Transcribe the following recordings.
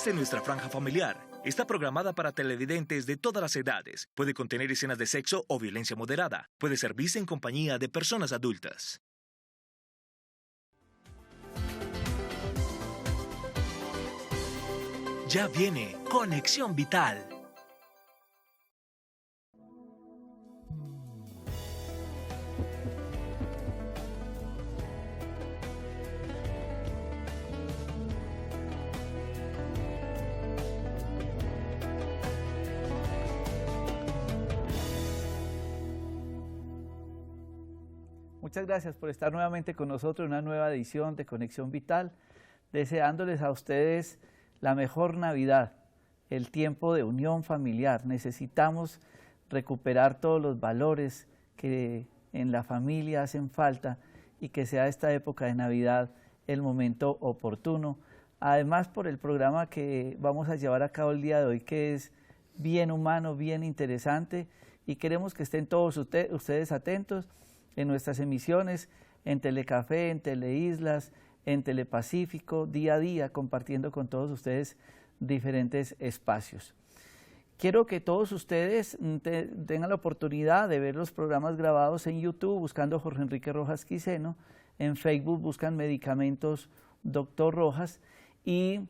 Esta es nuestra franja familiar. Está programada para televidentes de todas las edades. Puede contener escenas de sexo o violencia moderada. Puede ser vista en compañía de personas adultas. Ya viene Conexión Vital. Muchas gracias por estar nuevamente con nosotros en una nueva edición de Conexión Vital, deseándoles a ustedes la mejor Navidad, el tiempo de unión familiar. Necesitamos recuperar todos los valores que en la familia hacen falta y que sea esta época de Navidad el momento oportuno. Además, por el programa que vamos a llevar a cabo el día de hoy, que es bien humano, bien interesante, y queremos que estén todos ustedes atentos en nuestras emisiones, en Telecafé, en Teleislas, en Telepacífico, día a día, compartiendo con todos ustedes diferentes espacios. Quiero que todos ustedes tengan la oportunidad de ver los programas grabados en YouTube, buscando Jorge Enrique Rojas Quiseno, en Facebook buscan Medicamentos Dr. Rojas, y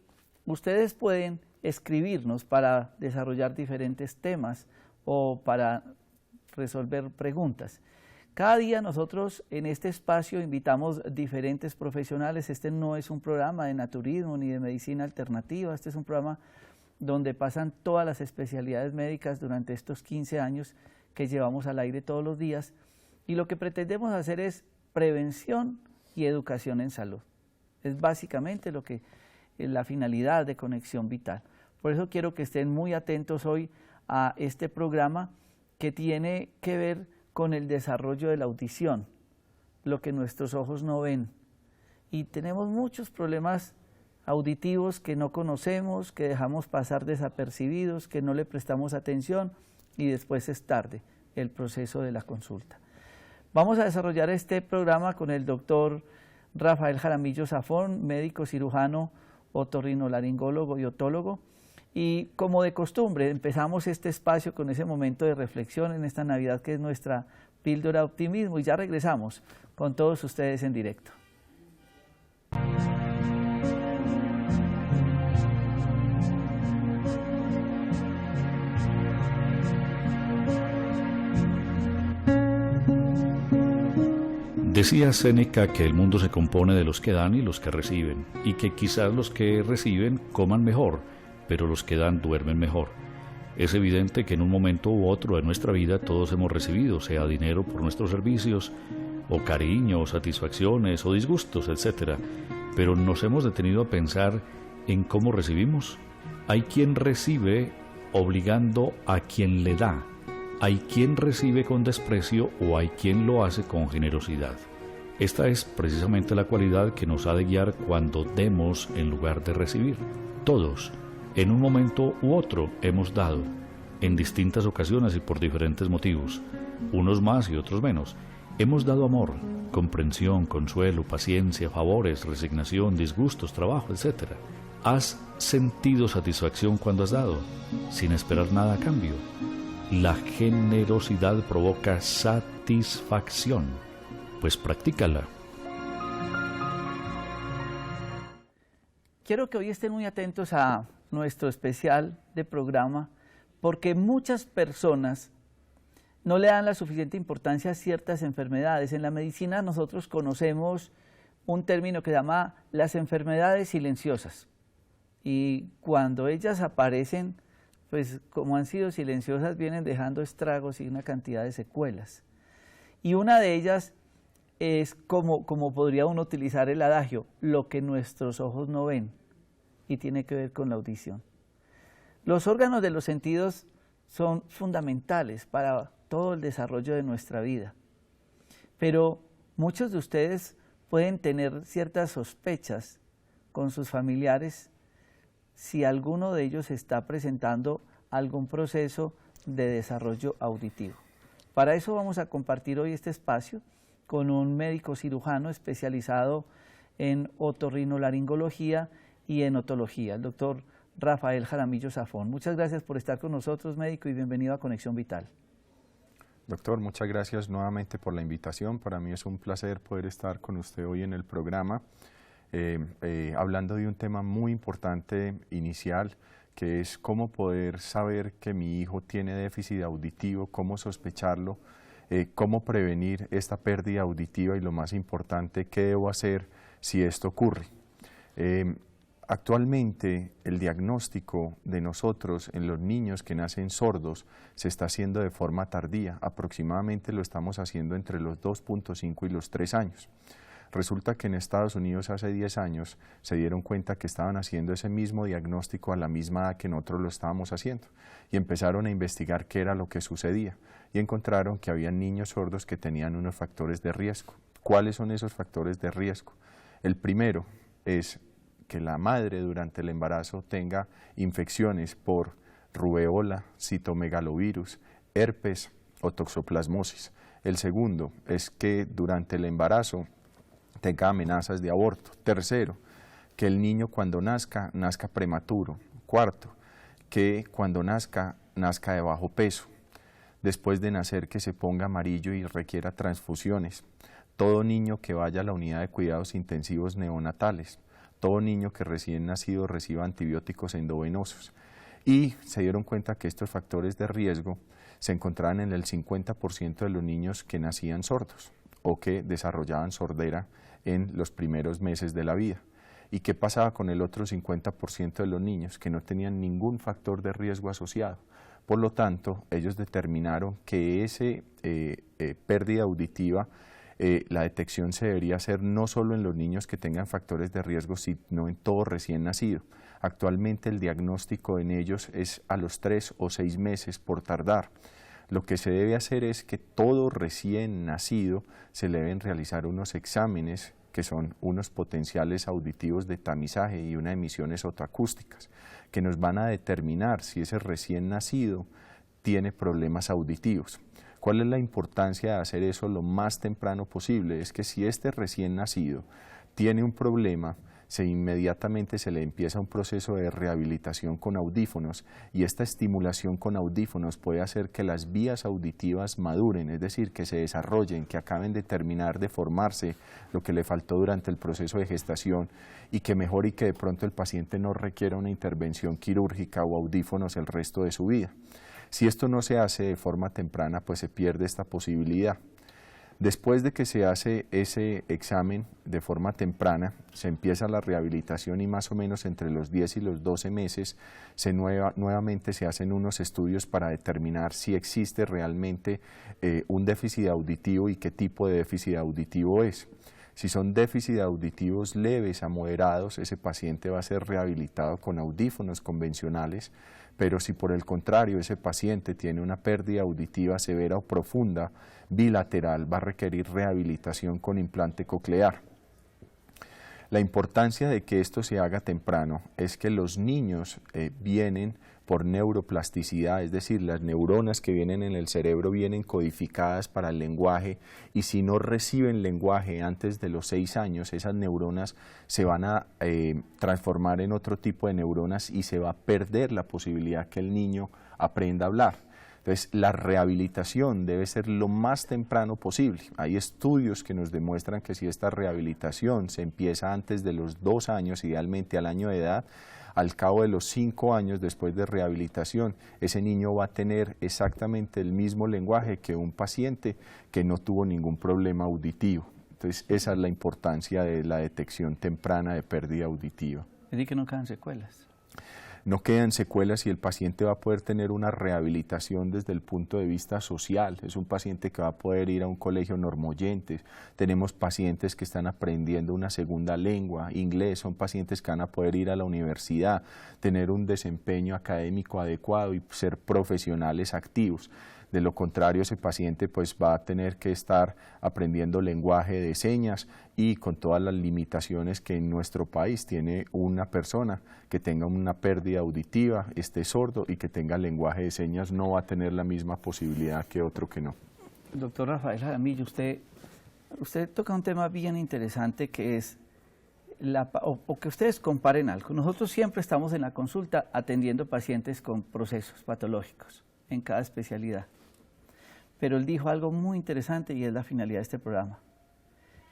ustedes pueden escribirnos para desarrollar diferentes temas o para resolver preguntas. Cada día nosotros en este espacio invitamos diferentes profesionales. Este no es un programa de naturismo ni de medicina alternativa, este es un programa donde pasan todas las especialidades médicas durante estos 15 años que llevamos al aire todos los días, y lo que pretendemos hacer es prevención y educación en salud. Es básicamente lo que es la finalidad de Conexión Vital. Por eso quiero que estén muy atentos hoy a este programa que tiene que ver con el desarrollo de la audición, lo que nuestros ojos no ven. Y tenemos muchos problemas auditivos que no conocemos, que dejamos pasar desapercibidos, que no le prestamos atención y después es tarde el proceso de la consulta. Vamos a desarrollar este programa con el doctor Rafael Jaramillo Zafón, médico cirujano, otorrinolaringólogo y otólogo. Y como de costumbre, empezamos este espacio con ese momento de reflexión en esta Navidad que es nuestra píldora de optimismo, y ya regresamos con todos ustedes en directo. Decía Séneca que el mundo se compone de los que dan y los que reciben, y que quizás los que reciben coman mejor, pero los que dan duermen mejor. Es evidente que en un momento u otro de nuestra vida todos hemos recibido, sea dinero por nuestros servicios, o cariño, o satisfacciones, o disgustos, etc. Pero nos hemos detenido a pensar en cómo recibimos. Hay quien recibe obligando a quien le da. Hay quien recibe con desprecio o hay quien lo hace con generosidad. Esta es precisamente la cualidad que nos ha de guiar cuando demos en lugar de recibir. Todos, en un momento u otro, hemos dado, en distintas ocasiones y por diferentes motivos, unos más y otros menos. Hemos dado amor, comprensión, consuelo, paciencia, favores, resignación, disgustos, trabajo, etc. ¿Has sentido satisfacción cuando has dado, sin esperar nada a cambio? La generosidad provoca satisfacción, pues practícala. Quiero que hoy estén muy atentos a nuestro especial de programa, porque muchas personas no le dan la suficiente importancia a ciertas enfermedades. En la medicina nosotros conocemos un término que se llama las enfermedades silenciosas, y cuando ellas aparecen, pues como han sido silenciosas, vienen dejando estragos y una cantidad de secuelas. Y una de ellas es como podría uno utilizar el adagio, lo que nuestros ojos no ven, y tiene que ver con la audición. Los órganos de los sentidos son fundamentales para todo el desarrollo de nuestra vida, pero muchos de ustedes pueden tener ciertas sospechas con sus familiares si alguno de ellos está presentando algún proceso de desarrollo auditivo. Para eso vamos a compartir hoy este espacio con un médico cirujano especializado en otorrinolaringología y en otología, el doctor Rafael Jaramillo Zafón. Muchas gracias por estar con nosotros, médico, y bienvenido a Conexión Vital. Doctor, muchas gracias nuevamente por la invitación. Para mí es un placer poder estar con usted hoy en el programa, hablando de un tema muy importante inicial, que es cómo poder saber que mi hijo tiene déficit auditivo, cómo sospecharlo, cómo prevenir esta pérdida auditiva y, lo más importante, qué debo hacer si esto ocurre. Actualmente el diagnóstico de nosotros en los niños que nacen sordos se está haciendo de forma tardía, aproximadamente lo estamos haciendo entre los 2.5 y los 3 años. Resulta que en Estados Unidos hace 10 años se dieron cuenta que estaban haciendo ese mismo diagnóstico a la misma edad que nosotros lo estábamos haciendo y empezaron a investigar qué era lo que sucedía y encontraron que había niños sordos que tenían unos factores de riesgo. ¿Cuáles son esos factores de riesgo? El primero es que la madre durante el embarazo tenga infecciones por rubeola, citomegalovirus, herpes o toxoplasmosis. El segundo es que durante el embarazo tenga amenazas de aborto. Tercero, que el niño cuando nazca prematuro. Cuarto, que cuando nazca de bajo peso. Después de nacer que se ponga amarillo y requiera transfusiones. Todo niño que vaya a la unidad de cuidados intensivos neonatales. Todo niño que recién nacido reciba antibióticos endovenosos. Y se dieron cuenta que estos factores de riesgo se encontraban en el 50% de los niños que nacían sordos o que desarrollaban sordera en los primeros meses de la vida. ¿Y qué pasaba con el otro 50% de los niños que no tenían ningún factor de riesgo asociado? Por lo tanto, ellos determinaron que esa pérdida auditiva, la detección se debería hacer no solo en los niños que tengan factores de riesgo, sino en todo recién nacido. Actualmente el diagnóstico en ellos es a los 3 o 6 meses por tardar. Lo que se debe hacer es que todo recién nacido se le deben realizar unos exámenes que son unos potenciales auditivos de tamizaje y unas emisiones otoacústicas, que nos van a determinar si ese recién nacido tiene problemas auditivos. ¿Cuál es la importancia de hacer eso lo más temprano posible? Es que si este recién nacido tiene un problema, inmediatamente se le empieza un proceso de rehabilitación con audífonos y esta estimulación con audífonos puede hacer que las vías auditivas maduren, es decir, que se desarrollen, que acaben de terminar de formarse lo que le faltó durante el proceso de gestación y que mejore y que de pronto el paciente no requiera una intervención quirúrgica o audífonos el resto de su vida. Si esto no se hace de forma temprana, pues se pierde esta posibilidad. Después de que se hace ese examen de forma temprana, se empieza la rehabilitación y más o menos entre los 10 y los 12 meses nuevamente se hacen unos estudios para determinar si existe realmente un déficit auditivo y qué tipo de déficit auditivo es. Si son déficits auditivos leves a moderados, ese paciente va a ser rehabilitado con audífonos convencionales, pero si por el contrario ese paciente tiene una pérdida auditiva severa o profunda, bilateral, va a requerir rehabilitación con implante coclear. La importancia de que esto se haga temprano es que los niños vienen por neuroplasticidad, es decir, las neuronas que vienen en el cerebro vienen codificadas para el lenguaje y si no reciben lenguaje antes de los 6 años, esas neuronas se van a transformar en otro tipo de neuronas y se va a perder la posibilidad que el niño aprenda a hablar. Entonces, la rehabilitación debe ser lo más temprano posible. Hay estudios que nos demuestran que si esta rehabilitación se empieza antes de los 2 años, idealmente al año de edad, al cabo de los 5 años después de rehabilitación, ese niño va a tener exactamente el mismo lenguaje que un paciente que no tuvo ningún problema auditivo. Entonces, esa es la importancia de la detección temprana de pérdida auditiva. Es decir, que no quedan secuelas. No quedan secuelas y el paciente va a poder tener una rehabilitación desde el punto de vista social. Es un paciente que va a poder ir a un colegio normoyente. Tenemos pacientes que están aprendiendo una segunda lengua, inglés. Son pacientes que van a poder ir a la universidad, tener un desempeño académico adecuado y ser profesionales activos. De lo contrario, ese paciente pues va a tener que estar aprendiendo lenguaje de señas y con todas las limitaciones que en nuestro país tiene una persona que tenga una pérdida auditiva, esté sordo y que tenga lenguaje de señas, no va a tener la misma posibilidad que otro que no. Doctor Rafael Jaramillo, usted toca un tema bien interesante que es o que ustedes comparen algo. Nosotros siempre estamos en la consulta atendiendo pacientes con procesos patológicos en cada especialidad. Pero él dijo algo muy interesante y es la finalidad de este programa.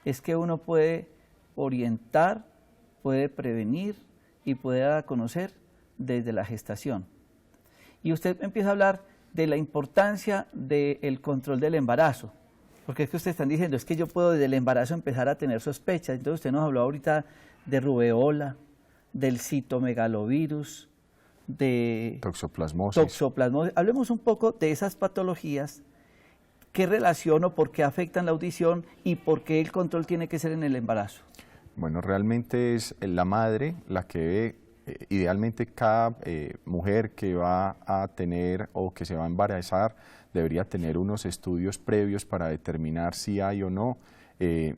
Es que uno puede orientar, puede prevenir y puede dar a conocer desde la gestación. Y usted empieza a hablar de la importancia del control del embarazo. Porque es que ustedes están diciendo, es que yo puedo desde el embarazo empezar a tener sospechas. Entonces usted nos habló ahorita de rubeola, del citomegalovirus, de toxoplasmosis. Hablemos un poco de esas patologías, qué relación o por qué afectan la audición y por qué el control tiene que ser en el embarazo. Bueno, realmente es la madre la que debe, idealmente cada mujer que va a tener o que se va a embarazar, debería tener unos estudios previos para determinar si hay o no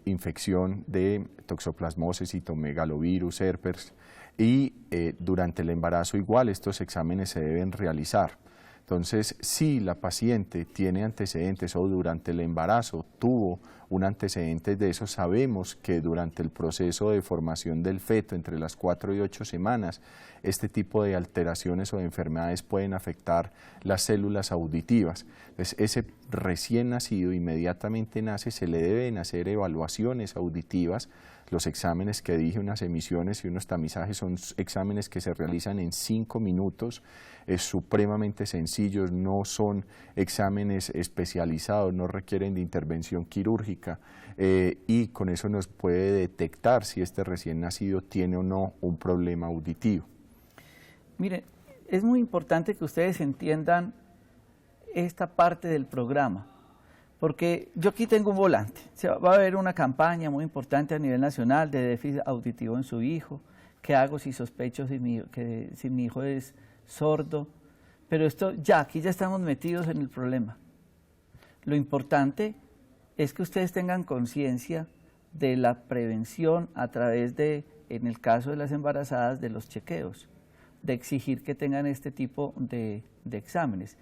infección de toxoplasmosis, citomegalovirus, herpes, y durante el embarazo igual estos exámenes se deben realizar. Entonces, si la paciente tiene antecedentes o durante el embarazo tuvo un antecedente de eso, sabemos que durante el proceso de formación del feto, entre las 4 y 8 semanas, este tipo de alteraciones o de enfermedades pueden afectar las células auditivas. Entonces, ese recién nacido inmediatamente nace, se le deben hacer evaluaciones auditivas. Los exámenes que dije, unas emisiones y unos tamizajes, son exámenes que se realizan en 5 minutos, es supremamente sencillos, no son exámenes especializados, no requieren de intervención quirúrgica y con eso nos puede detectar si este recién nacido tiene o no un problema auditivo. Mire, es muy importante que ustedes entiendan esta parte del programa. Porque yo aquí tengo un volante, va a haber una campaña muy importante a nivel nacional de déficit auditivo en su hijo, qué hago si sospecho si mi hijo es sordo, pero aquí ya estamos metidos en el problema. Lo importante es que ustedes tengan conciencia de la prevención a través de, en el caso de las embarazadas, de los chequeos, de exigir que tengan este tipo de exámenes.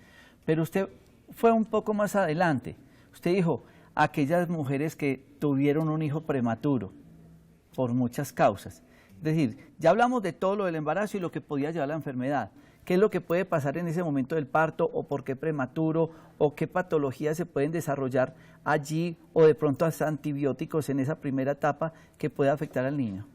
Pero usted fue un poco más adelante. Usted dijo, aquellas mujeres que tuvieron un hijo prematuro por muchas causas. Es decir, ya hablamos de todo lo del embarazo y lo que podía llevar a la enfermedad. ¿Qué es lo que puede pasar en ese momento del parto o por qué prematuro o qué patologías se pueden desarrollar allí o de pronto hasta antibióticos en esa primera etapa que puede afectar al niño?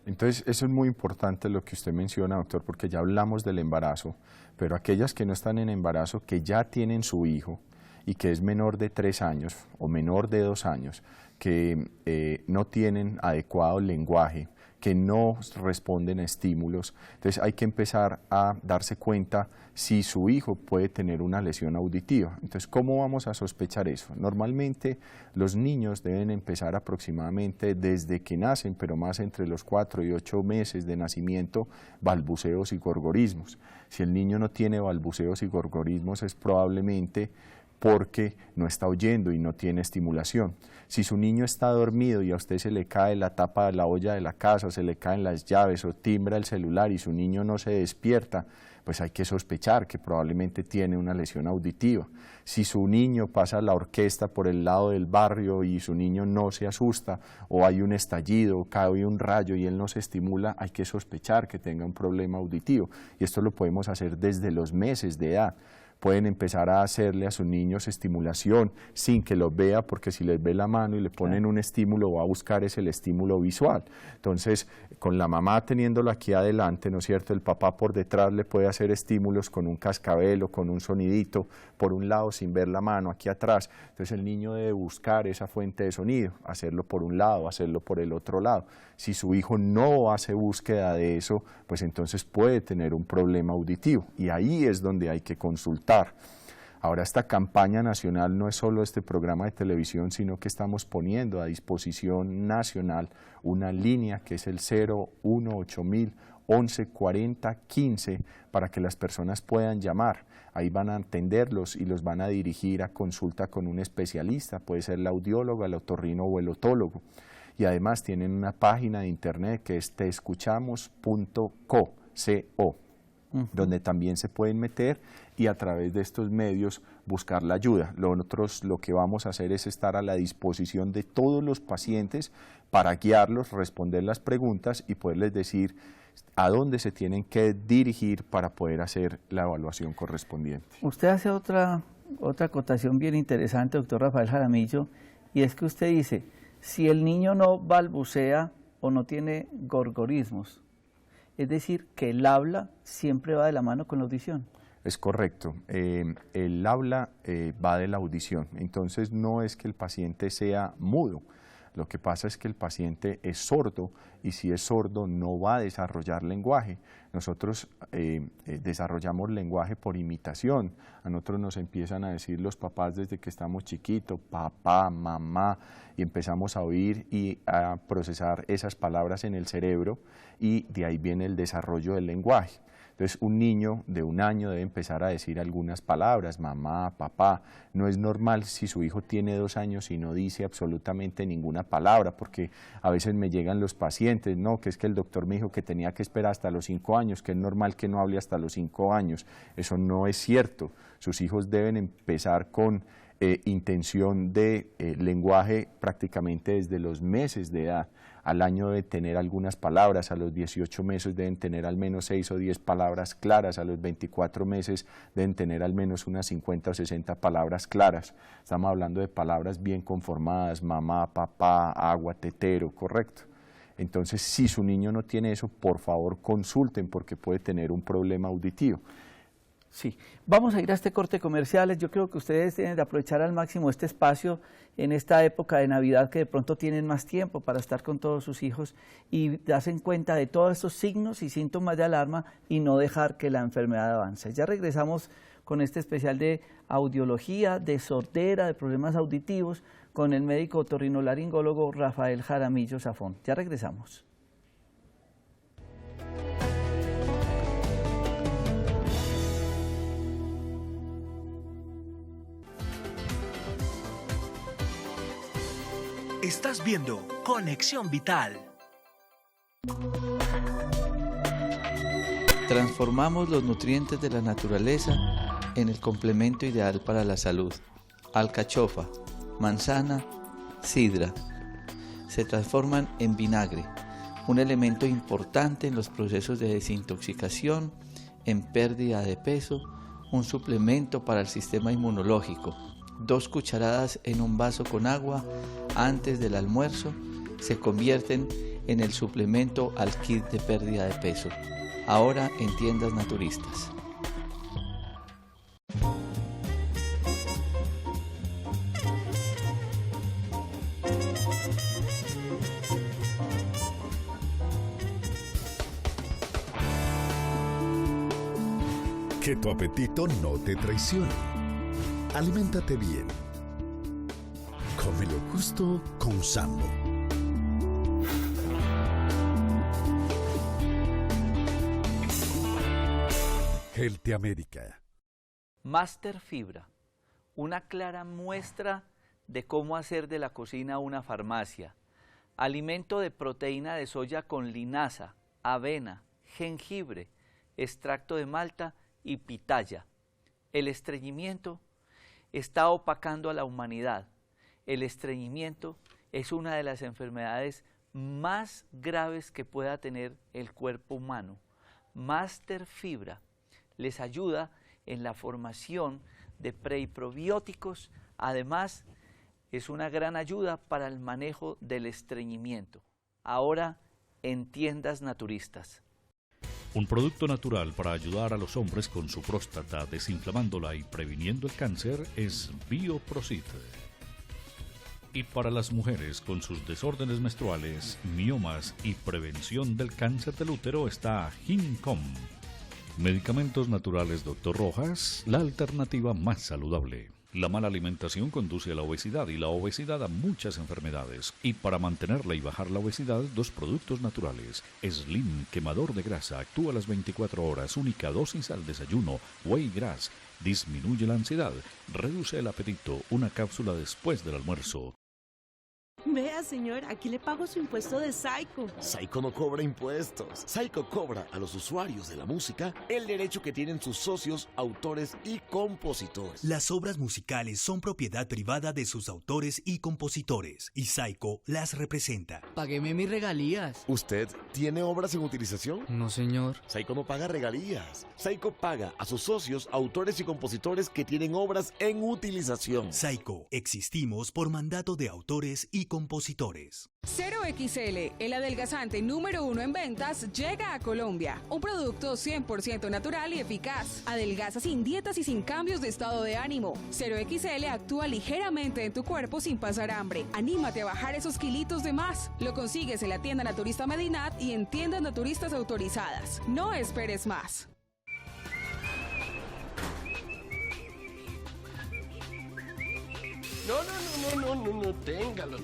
Entonces, eso es muy importante lo que usted menciona, doctor, porque ya hablamos del embarazo, pero aquellas que no están en embarazo, que ya tienen su hijo, y que es menor de 3 años o menor de 2 años, que no tienen adecuado lenguaje, que no responden a estímulos. Entonces hay que empezar a darse cuenta si su hijo puede tener una lesión auditiva. Entonces, ¿cómo vamos a sospechar eso? Normalmente los niños deben empezar aproximadamente desde que nacen, pero más entre los 4 y 8 meses de nacimiento, balbuceos y gorgorismos. Si el niño no tiene balbuceos y gorgorismos, es probablemente porque no está oyendo y no tiene estimulación. Si su niño está dormido y a usted se le cae la tapa de la olla de la casa, se le caen las llaves o timbra el celular y su niño no se despierta, pues hay que sospechar que probablemente tiene una lesión auditiva. Si su niño pasa la orquesta por el lado del barrio y su niño no se asusta, o hay un estallido, cae un rayo y él no se estimula, hay que sospechar que tenga un problema auditivo. Y esto lo podemos hacer desde los meses de edad. Pueden empezar a hacerle a sus niños estimulación sin que los vea, porque si les ve la mano y le ponen un estímulo, va a buscar el estímulo visual. Entonces, con la mamá teniéndolo aquí adelante, ¿no es cierto?, el papá por detrás le puede hacer estímulos con un cascabel o con un sonidito, por un lado sin ver la mano, aquí atrás. Entonces el niño debe buscar esa fuente de sonido, hacerlo por un lado, hacerlo por el otro lado. Si su hijo no hace búsqueda de eso, pues entonces puede tener un problema auditivo y ahí es donde hay que consultar. Ahora, esta campaña nacional no es solo este programa de televisión, sino que estamos poniendo a disposición nacional una línea que es el 018.000 1140 15 para que las personas puedan llamar. Ahí van a atenderlos y los van a dirigir a consulta con un especialista, puede ser el audiólogo, el otorrino o el otólogo. Y además tienen una página de internet que es teescuchamos.co. donde también se pueden meter y a través de estos medios buscar la ayuda. Nosotros lo que vamos a hacer es estar a la disposición de todos los pacientes para guiarlos, responder las preguntas y poderles decir a dónde se tienen que dirigir para poder hacer la evaluación correspondiente. Usted hace otra acotación bien interesante, doctor Rafael Jaramillo, y es que usted dice, si el niño no balbucea o no tiene gorgorismos, es decir, que el habla siempre va de la mano con la audición. Es correcto, el habla va de la audición, entonces no es que el paciente sea mudo, lo que pasa es que el paciente es sordo y si es sordo no va a desarrollar lenguaje. Nosotros desarrollamos lenguaje por imitación, a nosotros nos empiezan a decir los papás desde que estamos chiquitos, papá, mamá, y empezamos a oír y a procesar esas palabras en el cerebro y de ahí viene el desarrollo del lenguaje. Entonces, un niño de 1 año debe empezar a decir algunas palabras, mamá, papá. No es normal si su hijo tiene 2 años y no dice absolutamente ninguna palabra, porque a veces me llegan los pacientes, no, que es que el doctor me dijo que tenía que esperar hasta los 5 años, que es normal que no hable hasta los 5 años. Eso no es cierto. Sus hijos deben empezar con intención de lenguaje prácticamente desde los meses de edad. Al año deben tener algunas palabras, a los 18 meses deben tener al menos 6 o 10 palabras claras, a los 24 meses deben tener al menos unas 50 o 60 palabras claras. Estamos hablando de palabras bien conformadas, mamá, papá, agua, tetero, correcto. Entonces, si su niño no tiene eso, por favor consulten porque puede tener un problema auditivo. Sí, vamos a ir a este corte comerciales. Yo creo que ustedes deben de aprovechar al máximo este espacio en esta época de Navidad que de pronto tienen más tiempo para estar con todos sus hijos y darse cuenta de todos estos signos y síntomas de alarma y no dejar que la enfermedad avance. Ya regresamos con este especial de audiología, de sordera, de problemas auditivos con el médico otorrinolaringólogo Rafael Jaramillo Zafón. Ya regresamos. Estás viendo Conexión Vital. Transformamos los nutrientes de la naturaleza en el complemento ideal para la salud. Alcachofa, manzana, sidra. Se transforman en vinagre, un elemento importante en los procesos de desintoxicación, en pérdida de peso, un suplemento para el sistema inmunológico. 2 cucharadas en un vaso con agua antes del almuerzo se convierten en el suplemento al kit de pérdida de peso. Ahora en tiendas naturistas. Que tu apetito no te traicione. Aliméntate bien. Come lo justo con Sambo. Healthy América. Master Fibra, una clara muestra de cómo hacer de la cocina una farmacia. Alimento de proteína de soya con linaza, avena, jengibre, extracto de malta y pitaya. El estreñimiento está opacando a la humanidad. El estreñimiento es una de las enfermedades más graves que pueda tener el cuerpo humano. Master Fibra les ayuda en la formación de pre y probióticos. Además, es una gran ayuda para el manejo del estreñimiento. Ahora en tiendas naturistas. Un producto natural para ayudar a los hombres con su próstata, desinflamándola y previniendo el cáncer es Bioprosit. Y para las mujeres con sus desórdenes menstruales, miomas y prevención del cáncer del útero está Gincom. Medicamentos naturales Dr. Rojas, la alternativa más saludable. La mala alimentación conduce a la obesidad y la obesidad a muchas enfermedades. Y para mantenerla y bajar la obesidad, 2 productos naturales. Slim, quemador de grasa, actúa a las 24 horas, única dosis al desayuno. Whey Grass, disminuye la ansiedad, reduce el apetito, una cápsula después del almuerzo. Vea, señor, aquí le pago su impuesto de Saico. Saico no cobra impuestos. Saico cobra a los usuarios de la música el derecho que tienen sus socios, autores y compositores. Las obras musicales son propiedad privada de sus autores y compositores, y Saico las representa. Págueme mis regalías. ¿Usted tiene obras en utilización? No, señor. Saico no paga regalías. Saico paga a sus socios, autores y compositores que tienen obras en utilización. Saico, existimos por mandato de autores y compositores. 0XL, el adelgazante número 1 en ventas, llega a Colombia. Un producto 100% natural y eficaz. Adelgaza sin dietas y sin cambios de estado de ánimo. 0XL actúa ligeramente en tu cuerpo sin pasar hambre. Anímate a bajar esos kilitos de más. Lo consigues en la tienda Naturista Medinat y en tiendas naturistas autorizadas. No esperes más. No, téngalo.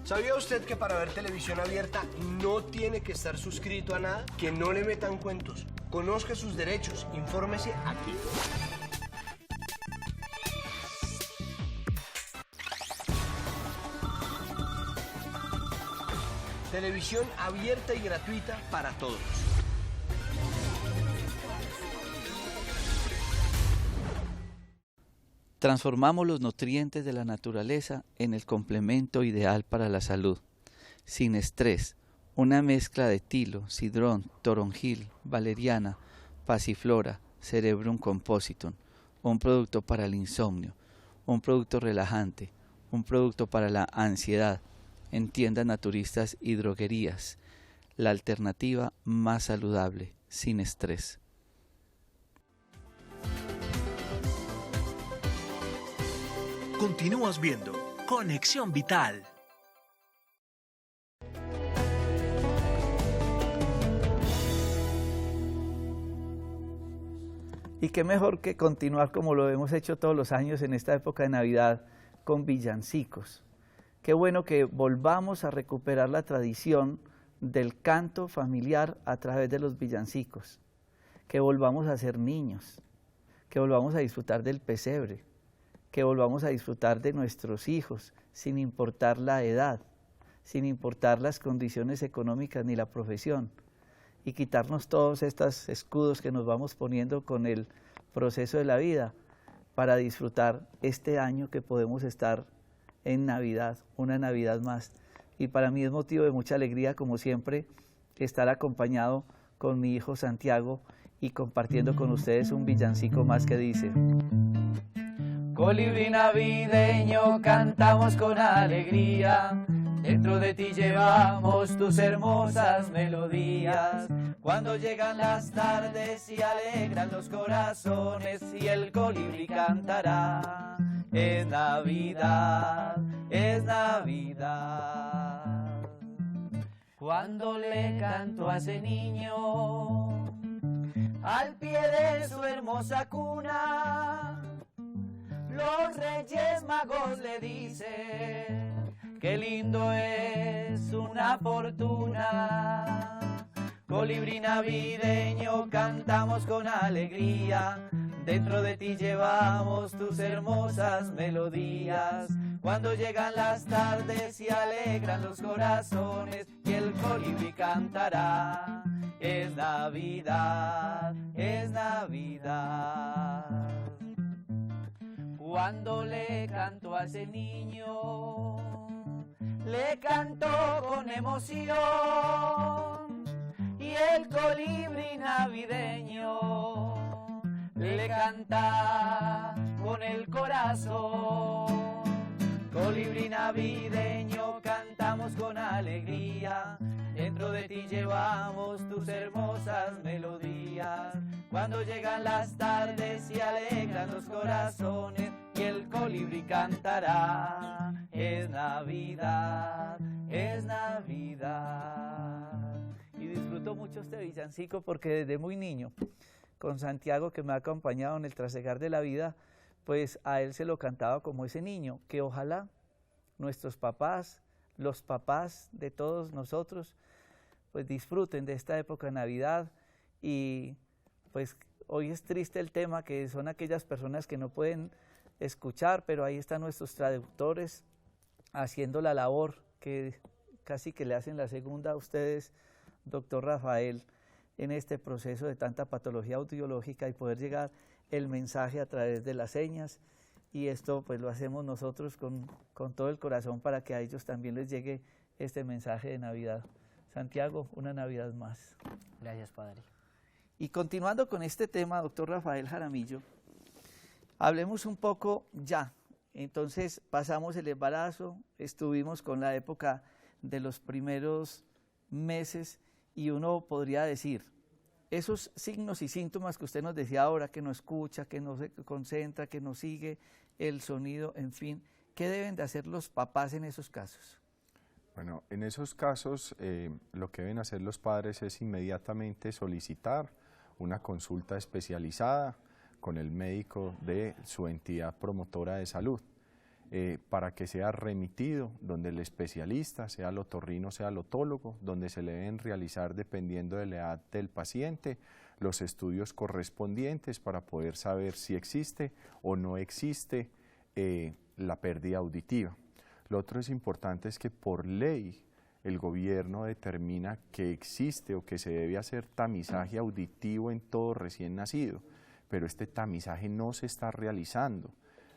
¿Sabía usted que para ver televisión abierta no tiene que estar suscrito a nada? Que no le metan cuentos. Conozca sus derechos, infórmese aquí. Televisión abierta y gratuita para todos. Transformamos los nutrientes de la naturaleza en el complemento ideal para la salud. Sin estrés, una mezcla de tilo, sidrón, toronjil, valeriana, pasiflora, cerebrum compositum, un producto para el insomnio, un producto relajante, un producto para la ansiedad, en tiendas naturistas y droguerías, la alternativa más saludable, sin estrés. Continúas viendo Conexión Vital. Y qué mejor que continuar como lo hemos hecho todos los años en esta época de Navidad con villancicos. Qué bueno que volvamos a recuperar la tradición del canto familiar a través de los villancicos, que volvamos a ser niños, que volvamos a disfrutar del pesebre, que volvamos a disfrutar de nuestros hijos sin importar la edad, sin importar las condiciones económicas ni la profesión, y quitarnos todos estos escudos que nos vamos poniendo con el proceso de la vida para disfrutar este año que podemos estar en Navidad, una Navidad más. Y para mí es motivo de mucha alegría, como siempre, estar acompañado con mi hijo Santiago y compartiendo con ustedes un villancico más que dice: colibrí navideño, cantamos con alegría, dentro de ti llevamos tus hermosas melodías. Cuando llegan las tardes y alegran los corazones y el colibrí cantará, es Navidad, es Navidad. Cuando le canto a ese niño, al pie de su hermosa cuna, los Reyes Magos le dicen, qué lindo es una fortuna. Colibrí navideño, cantamos con alegría, dentro de ti llevamos tus hermosas melodías. Cuando llegan las tardes y alegran los corazones, y el colibrí cantará, es Navidad, es Navidad. Cuando le canto a ese niño, le canto con emoción, y el colibrí navideño le canta con el corazón. Colibrí navideño, cantamos con alegría, dentro de ti llevamos tus hermosas melodías. Cuando llegan las tardes y alegran los corazones, y el colibrí cantará, es Navidad, es Navidad. Y disfruto mucho este villancico porque desde muy niño, con Santiago, que me ha acompañado en el trasegar de la vida, pues a él se lo cantaba como ese niño, que ojalá nuestros papás, los papás de todos nosotros, pues disfruten de esta época de Navidad. Y pues hoy es triste el tema, que son aquellas personas que no pueden escuchar, pero ahí están nuestros traductores haciendo la labor que casi que le hacen la segunda a ustedes, doctor Rafael, en este proceso de tanta patología audiológica y poder llegar el mensaje a través de las señas. Y esto pues lo hacemos nosotros con todo el corazón para que a ellos también les llegue este mensaje de Navidad. Santiago, una Navidad más. Gracias, Padre. Y continuando con este tema, doctor Rafael Jaramillo, hablemos un poco ya. Entonces pasamos el embarazo, estuvimos con la época de los primeros meses y uno podría decir, esos signos y síntomas que usted nos decía ahora, que no escucha, que no se concentra, que no sigue el sonido, en fin, ¿qué deben de hacer los papás en esos casos? Bueno, en esos casos lo que deben hacer los padres es inmediatamente solicitar una consulta especializada con el médico de su entidad promotora de salud para que sea remitido donde el especialista, sea el otorrino, sea el otólogo, donde se le deben realizar, dependiendo de la edad del paciente, los estudios correspondientes para poder saber si existe o no existe la pérdida auditiva. Lo otro es importante es que por ley el gobierno determina que existe o que se debe hacer tamizaje auditivo en todo recién nacido, pero este tamizaje no se está realizando.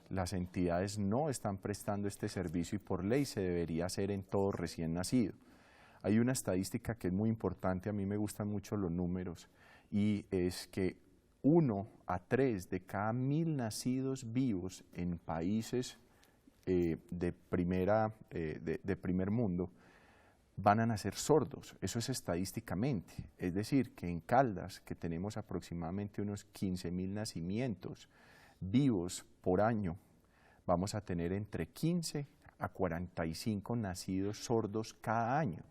Las entidades no están prestando este servicio y por ley se debería hacer en todo recién nacido. Hay una estadística que es muy importante, a mí me gustan mucho los números, y es que 1 a 3 de cada 1000 nacidos vivos en países de primer mundo van a nacer sordos. Eso es estadísticamente, es decir, que en Caldas, que tenemos aproximadamente unos 15.000 nacimientos vivos por año, vamos a tener entre 15 a 45 nacidos sordos cada año.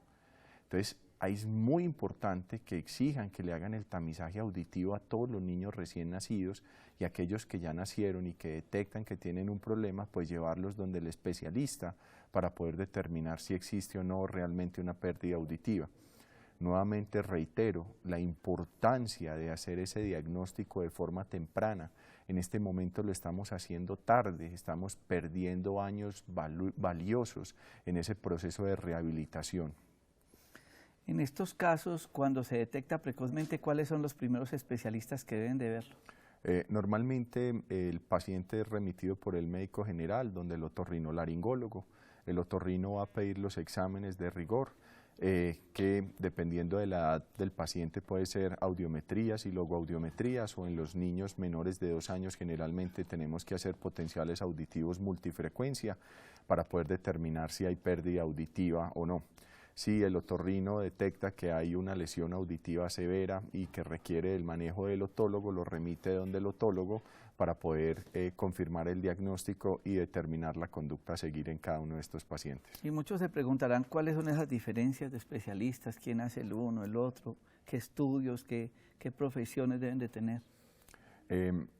Entonces, ahí es muy importante que exijan que le hagan el tamizaje auditivo a todos los niños recién nacidos y aquellos que ya nacieron y que detectan que tienen un problema, pues llevarlos donde el especialista para poder determinar si existe o no realmente una pérdida auditiva. Nuevamente reitero la importancia de hacer ese diagnóstico de forma temprana. En este momento lo estamos haciendo tarde, estamos perdiendo años valiosos en ese proceso de rehabilitación. En estos casos, cuando se detecta precozmente, ¿cuáles son los primeros especialistas que deben de verlo? Normalmente el paciente es remitido por el médico general, donde el otorrinolaringólogo, el otorrino va a pedir los exámenes de rigor, que dependiendo de la edad del paciente puede ser audiometrías y logoaudiometrías, o en los niños menores de 2 años generalmente tenemos que hacer potenciales auditivos multifrecuencia para poder determinar si hay pérdida auditiva o no. Si el otorrino detecta que hay una lesión auditiva severa y que requiere el manejo del otólogo, lo remite donde el otólogo para poder confirmar el diagnóstico y determinar la conducta a seguir en cada uno de estos pacientes. Y muchos se preguntarán cuáles son esas diferencias de especialistas, quién hace el uno, el otro, qué estudios, qué profesiones deben de tener.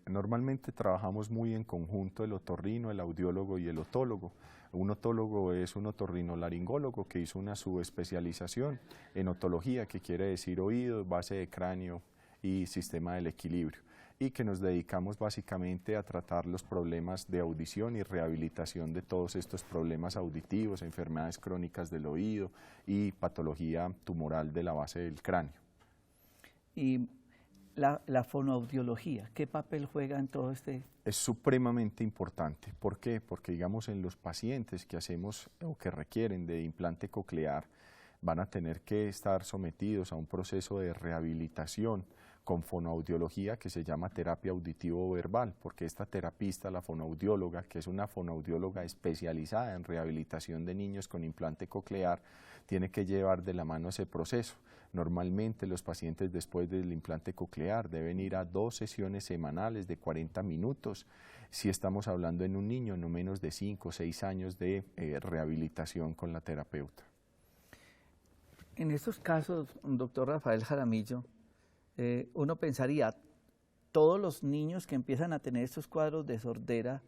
Normalmente trabajamos muy en conjunto el otorrino, el audiólogo y el otólogo. Un otólogo es un otorrinolaringólogo que hizo una subespecialización en otología, que quiere decir oído, base de cráneo y sistema del equilibrio, y que nos dedicamos básicamente a tratar los problemas de audición y rehabilitación de todos estos problemas auditivos, enfermedades crónicas del oído y patología tumoral de la base del cráneo. Y la fonoaudiología, ¿qué papel juega en todo este? Es supremamente importante. ¿Por qué? Porque digamos en los pacientes que hacemos o que requieren de implante coclear van a tener que estar sometidos a un proceso de rehabilitación con fonoaudiología que se llama terapia auditivo-verbal, porque esta terapista, la fonoaudióloga, que es una fonoaudióloga especializada en rehabilitación de niños con implante coclear, tiene que llevar de la mano ese proceso. Normalmente los pacientes después del implante coclear deben ir a 2 sesiones semanales de 40 minutos. Si estamos hablando en un niño, no menos de 5 o 6 años de rehabilitación con la terapeuta. En estos casos, doctor Rafael Jaramillo, uno pensaría, todos los niños que empiezan a tener estos cuadros de sordera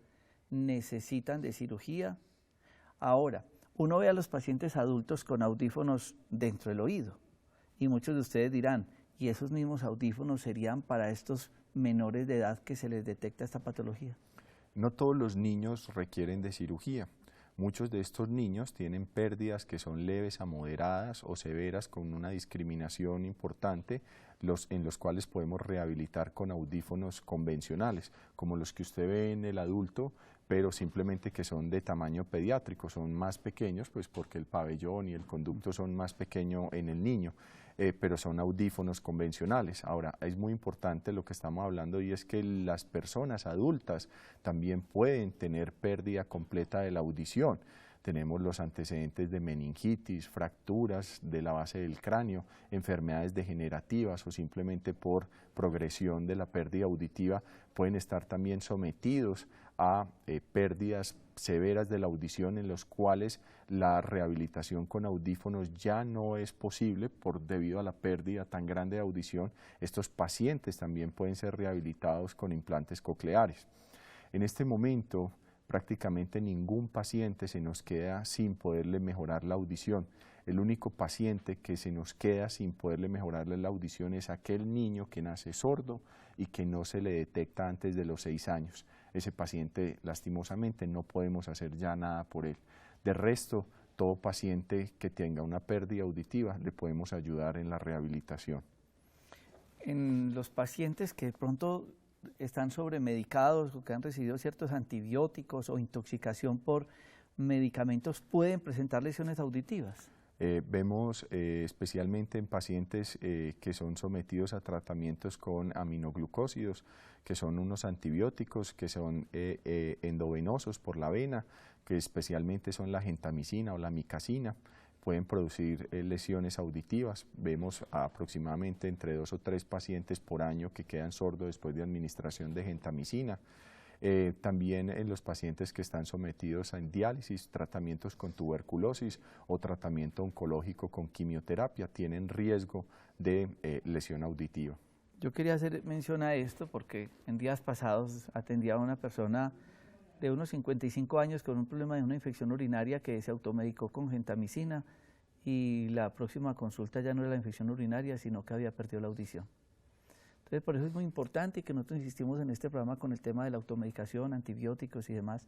necesitan de cirugía. Ahora, uno ve a los pacientes adultos con audífonos dentro del oído y muchos de ustedes dirán, ¿y esos mismos audífonos serían para estos menores de edad que se les detecta esta patología? No todos los niños requieren de cirugía. Muchos de estos niños tienen pérdidas que son leves a moderadas o severas con una discriminación importante, en los cuales podemos rehabilitar con audífonos convencionales, como los que usted ve en el adulto, pero simplemente que son de tamaño pediátrico, son más pequeños, pues porque el pabellón y el conducto son más pequeños en el niño, pero son audífonos convencionales. Ahora, es muy importante lo que estamos hablando y es que las personas adultas también pueden tener pérdida completa de la audición. Tenemos los antecedentes de meningitis, fracturas de la base del cráneo, enfermedades degenerativas o simplemente por progresión de la pérdida auditiva pueden estar también sometidos a pérdidas severas de la audición en los cuales la rehabilitación con audífonos ya no es posible debido a la pérdida tan grande de audición. Estos pacientes también pueden ser rehabilitados con implantes cocleares. En este momento, prácticamente ningún paciente se nos queda sin poderle mejorar la audición. El único paciente que se nos queda sin poderle mejorarle la audición es aquel niño que nace sordo y que no se le detecta antes de los 6 años. Ese paciente, lastimosamente, no podemos hacer ya nada por él. De resto, todo paciente que tenga una pérdida auditiva le podemos ayudar en la rehabilitación. En los pacientes que de pronto están sobremedicados o que han recibido ciertos antibióticos o intoxicación por medicamentos, ¿pueden presentar lesiones auditivas? Vemos especialmente en pacientes que son sometidos a tratamientos con aminoglucósidos, que son unos antibióticos que son endovenosos por la vena, que especialmente son la gentamicina o la micacina, pueden producir lesiones auditivas. Vemos aproximadamente entre 2 o 3 pacientes por año que quedan sordos después de administración de gentamicina. También en los pacientes que están sometidos a diálisis, tratamientos con tuberculosis o tratamiento oncológico con quimioterapia tienen riesgo de lesión auditiva. Yo quería hacer mención a esto porque en días pasados atendía a una persona de unos 55 años con un problema de una infección urinaria que se automedicó con gentamicina y la próxima consulta ya no era la infección urinaria, sino que había perdido la audición. Entonces, por eso es muy importante que nosotros insistimos en este programa con el tema de la automedicación, antibióticos y demás,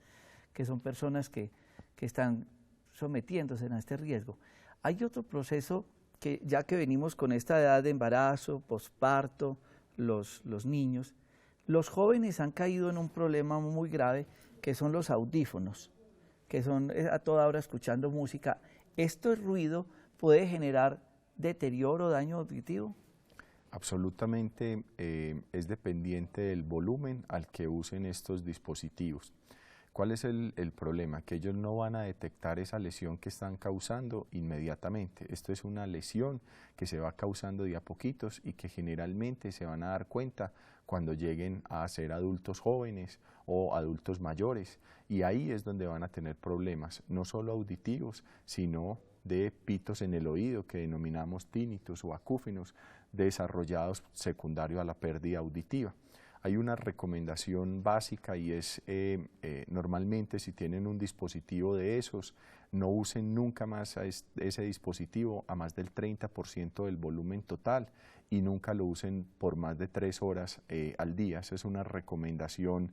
que son personas que están sometiéndose a este riesgo. Hay otro proceso que, ya que venimos con esta edad de embarazo, posparto, los niños, los jóvenes han caído en un problema muy grave, que son los audífonos, que son a toda hora escuchando música. ¿Esto ruido puede generar deterioro o daño auditivo? Absolutamente es dependiente del volumen al que usen estos dispositivos. ¿Cuál es el problema? Que ellos no van a detectar esa lesión que están causando inmediatamente. Esto es una lesión que se va causando de a poquitos y que generalmente se van a dar cuenta cuando lleguen a ser adultos jóvenes o adultos mayores. Y ahí es donde van a tener problemas, no solo auditivos, sino de pitos en el oído, que denominamos tinnitus o acúfenos, desarrollados secundario a la pérdida auditiva. Hay una recomendación básica y es normalmente si tienen un dispositivo de esos, no usen nunca más ese dispositivo a más del 30% del volumen total y nunca lo usen por más de 3 horas al día. Esa es una recomendación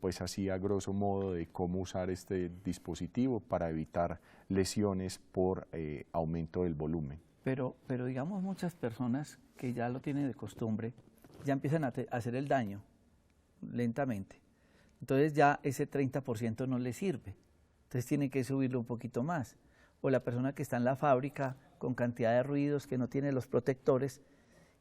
pues así a grosso modo de cómo usar este dispositivo para evitar lesiones por aumento del volumen. Pero digamos muchas personas que ya lo tienen de costumbre, ya empiezan a hacer el daño lentamente. Entonces ya ese 30% no les sirve. Entonces tienen que subirlo un poquito más. O la persona que está en la fábrica con cantidad de ruidos, que no tiene los protectores,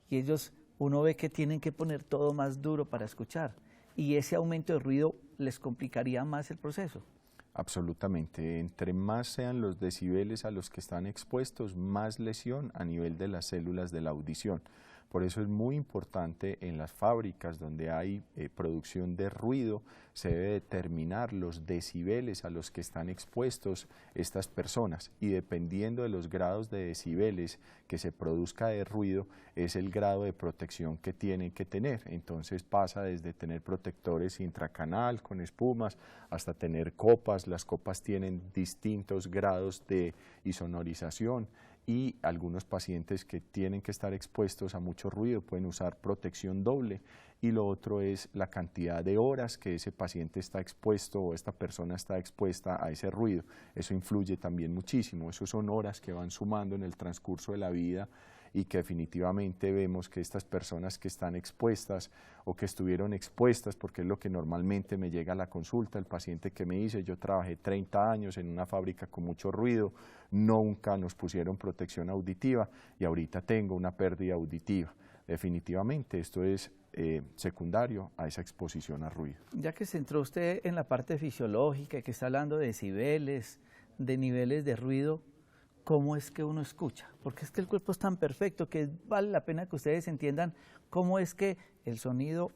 y ellos, uno ve que tienen que poner todo más duro para escuchar. Y ese aumento de ruido les complicaría más el proceso. Absolutamente. Entre más sean los decibeles a los que están expuestos, más lesión a nivel de las células de la audición. Por eso es muy importante en las fábricas donde hay producción de ruido, se debe determinar los decibeles a los que están expuestos estas personas y dependiendo de los grados de decibeles que se produzca de ruido es el grado de protección que tienen que tener. Entonces pasa desde tener protectores intracanal con espumas hasta tener copas. Las copas tienen distintos grados de insonorización. Y algunos pacientes que tienen que estar expuestos a mucho ruido pueden usar protección doble y lo otro es la cantidad de horas que ese paciente está expuesto o esta persona está expuesta a ese ruido. Eso influye también muchísimo, eso son horas que van sumando en el transcurso de la vida y que definitivamente vemos que estas personas que están expuestas o que estuvieron expuestas, porque es lo que normalmente me llega a la consulta, el paciente que me dice, yo trabajé 30 años en una fábrica con mucho ruido, nunca nos pusieron protección auditiva y ahorita tengo una pérdida auditiva. Definitivamente esto es secundario a esa exposición a ruido. Ya que se entró usted en la parte fisiológica, que está hablando de decibeles, de niveles de ruido, ¿cómo es que uno escucha? Porque es que el cuerpo es tan perfecto que vale la pena que ustedes entiendan cómo es que el sonido,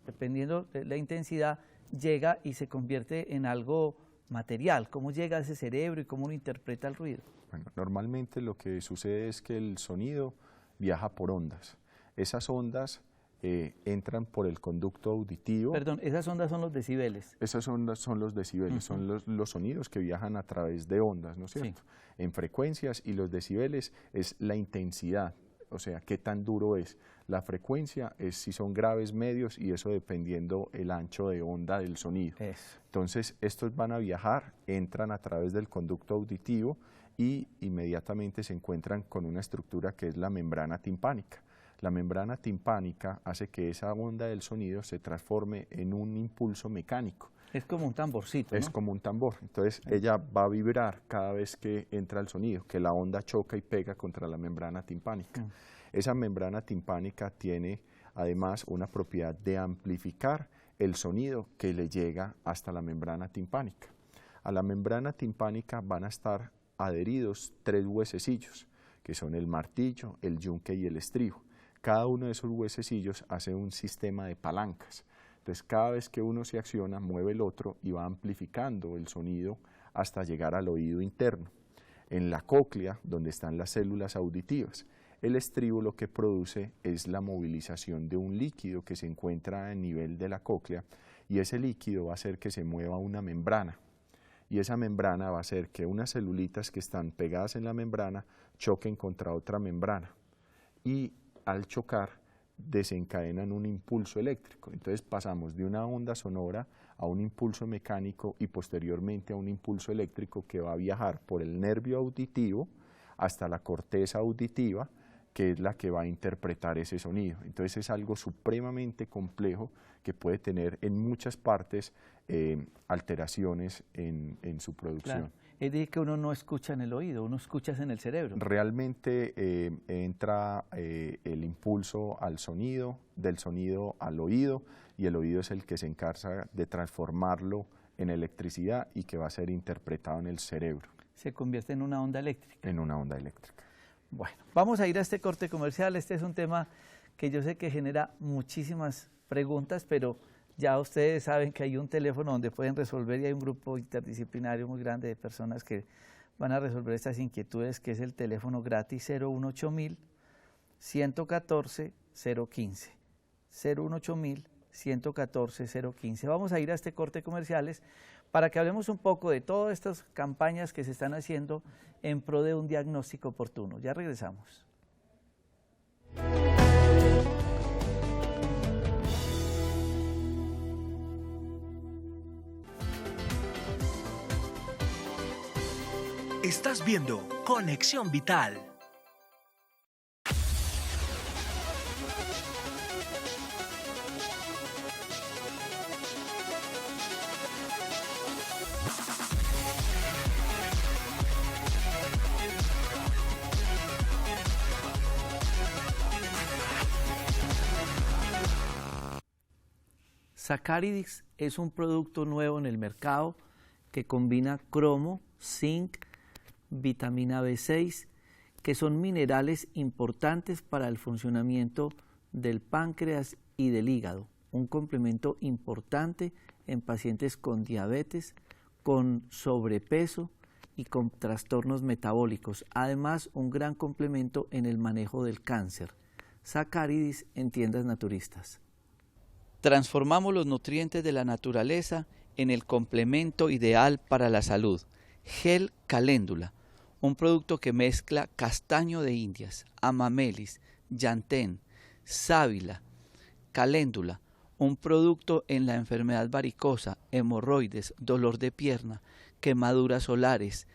dependiendo de la intensidad, llega y se convierte en algo material. ¿Cómo llega a ese cerebro y cómo uno interpreta el ruido? Bueno, normalmente lo que sucede es que el sonido viaja por ondas. Esas ondas entran por el conducto auditivo. Perdón, esas ondas son los decibeles. Esas ondas son los decibeles, son los sonidos que viajan a través de ondas, ¿no es cierto? Sí. En frecuencias, y los decibeles es la intensidad, o sea, qué tan duro es. La frecuencia es si son graves, medios, y eso dependiendo el ancho de onda del sonido. Entonces, estos van a viajar, entran a través del conducto auditivo y inmediatamente se encuentran con una estructura que es la membrana timpánica. La membrana timpánica hace que esa onda del sonido se transforme en un impulso mecánico. Es como un tamborcito, ¿no? Es como un tambor. Entonces ella va a vibrar cada vez que entra el sonido, que la onda choca y pega contra la membrana timpánica. Esa membrana timpánica tiene además una propiedad de amplificar el sonido que le llega hasta la membrana timpánica. A la membrana timpánica van a estar adheridos 3 huesecillos, que son el martillo, el yunque y el estribo. Cada uno de esos huesecillos hace un sistema de palancas. Entonces, cada vez que uno se acciona, mueve el otro y va amplificando el sonido hasta llegar al oído interno. En la cóclea, donde están las células auditivas, el estribo lo que produce es la movilización de un líquido que se encuentra a nivel de la cóclea, y ese líquido va a hacer que se mueva una membrana. Y esa membrana va a hacer que unas celulitas que están pegadas en la membrana choquen contra otra membrana. Y al chocar desencadenan un impulso eléctrico. Entonces pasamos de una onda sonora a un impulso mecánico y posteriormente a un impulso eléctrico que va a viajar por el nervio auditivo hasta la corteza auditiva, que es la que va a interpretar ese sonido. Entonces es algo supremamente complejo que puede tener en muchas partes alteraciones en su producción. Claro. Es decir, que uno no escucha en el oído, uno escucha en el cerebro. Realmente entra el impulso al sonido, del sonido al oído, y el oído es el que se encarga de transformarlo en electricidad y que va a ser interpretado en el cerebro. Se convierte en una onda eléctrica. En una onda eléctrica. Bueno, vamos a ir a este corte comercial. Este es un tema que yo sé que genera muchísimas preguntas, pero ya ustedes saben que hay un teléfono donde pueden resolver, y hay un grupo interdisciplinario muy grande de personas que van a resolver estas inquietudes, que es el teléfono gratis 018.000 114 015. 018.000 114 015. Vamos a ir a este corte comerciales para que hablemos un poco de todas estas campañas que se están haciendo en pro de un diagnóstico oportuno. Ya regresamos. Estás viendo Conexión Vital. Sacaridis es un producto nuevo en el mercado que combina cromo, zinc, vitamina B6, que son minerales importantes para el funcionamiento del páncreas y del hígado, un complemento importante en pacientes con diabetes, con sobrepeso y con trastornos metabólicos, además un gran complemento en el manejo del cáncer. Sacaridis en tiendas naturistas. Transformamos los nutrientes de la naturaleza en el complemento ideal para la salud. Gel Caléndula, un producto que mezcla castaño de Indias, amamelis, llantén, sábila, Caléndula, un producto en la enfermedad varicosa, hemorroides, dolor de pierna, quemaduras solares,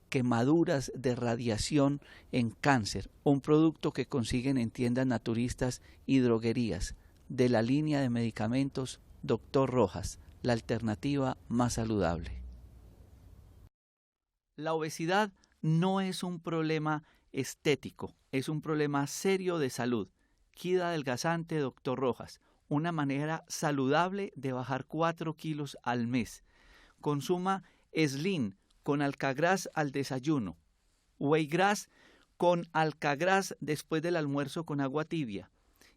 quemaduras de radiación en cáncer, un producto que consiguen en tiendas naturistas y droguerías, de la línea de medicamentos Dr. Rojas, la alternativa más saludable. La obesidad no es un problema estético, es un problema serio de salud. Kida Adelgazante Dr. Rojas, una manera saludable de bajar 4 kilos al mes. Consuma Slim con Alcagras al desayuno, Wheatgrass con Alcagras después del almuerzo con agua tibia